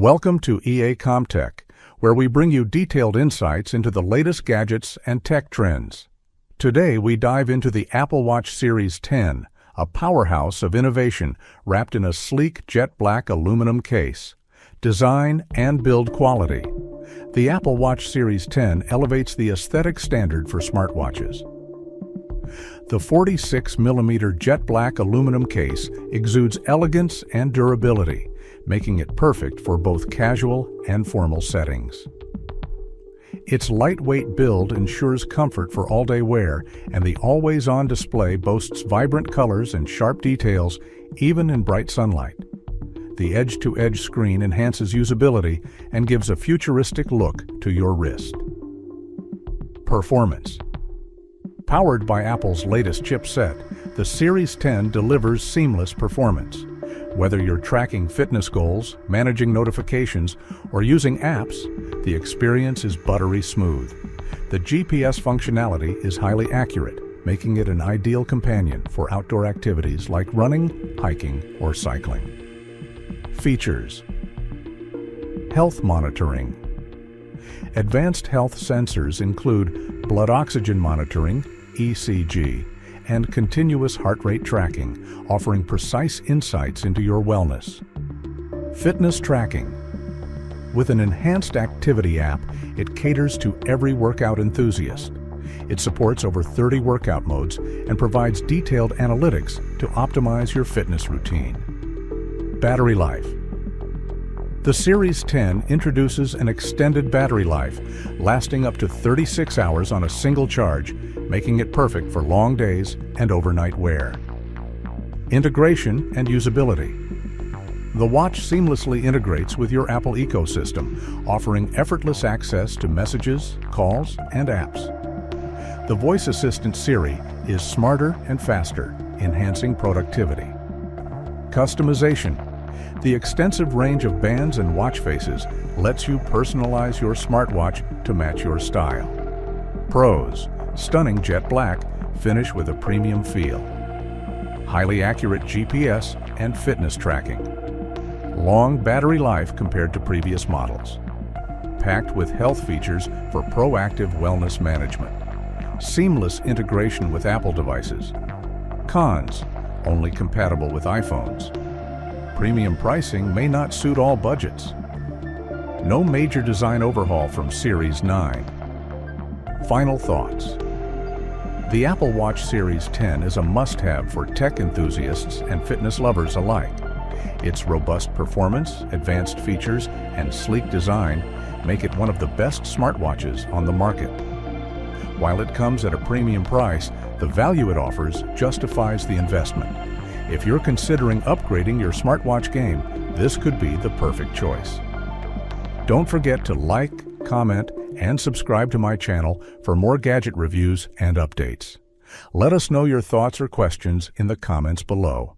Welcome to EA Comtech, where we bring you detailed insights into the latest gadgets and tech trends. Today we dive into the Apple Watch Series 10, a powerhouse of innovation wrapped in a sleek jet black aluminum case. Design and build quality. The Apple Watch Series 10 elevates the aesthetic standard for smartwatches. The 46mm jet black aluminum case exudes elegance and durability, making it perfect for both casual and formal settings. Its lightweight build ensures comfort for all-day wear, and the always-on display boasts vibrant colors and sharp details, even in bright sunlight. The edge-to-edge screen enhances usability and gives a futuristic look to your wrist. Performance. Powered by Apple's latest chipset, the Series 10 delivers seamless performance. Whether you're tracking fitness goals, managing notifications, or using apps, the experience is buttery smooth. The GPS functionality is highly accurate, making it an ideal companion for outdoor activities like running, hiking, or cycling. Features: health monitoring. Advanced health sensors include blood oxygen monitoring, ECG, and continuous heart rate tracking, offering precise insights into your wellness. Fitness tracking. With an enhanced activity app, it caters to every workout enthusiast. It supports over 30 workout modes and provides detailed analytics to optimize your fitness routine. Battery life. The Series 10 introduces an extended battery life, lasting up to 36 hours on a single charge, making it perfect for long days and overnight wear. Integration and usability. The watch seamlessly integrates with your Apple ecosystem, offering effortless access to messages, calls, and apps. The voice assistant Siri is smarter and faster, enhancing productivity. Customization. The extensive range of bands and watch faces lets you personalize your smartwatch to match your style. Pros: stunning jet black, finish with a premium feel. Highly accurate GPS and fitness tracking. Long battery life compared to previous models. Packed with health features for proactive wellness management. Seamless integration with Apple devices. Cons: only compatible with iPhones. Premium pricing may not suit all budgets. No major design overhaul from Series 9. Final thoughts. The Apple Watch Series 10 is a must-have for tech enthusiasts and fitness lovers alike. Its robust performance, advanced features, and sleek design make it one of the best smartwatches on the market. While it comes at a premium price, the value it offers justifies the investment. If you're considering upgrading your smartwatch game, this could be the perfect choice. Don't forget to like, comment, and subscribe to my channel for more gadget reviews and updates. Let us know your thoughts or questions in the comments below.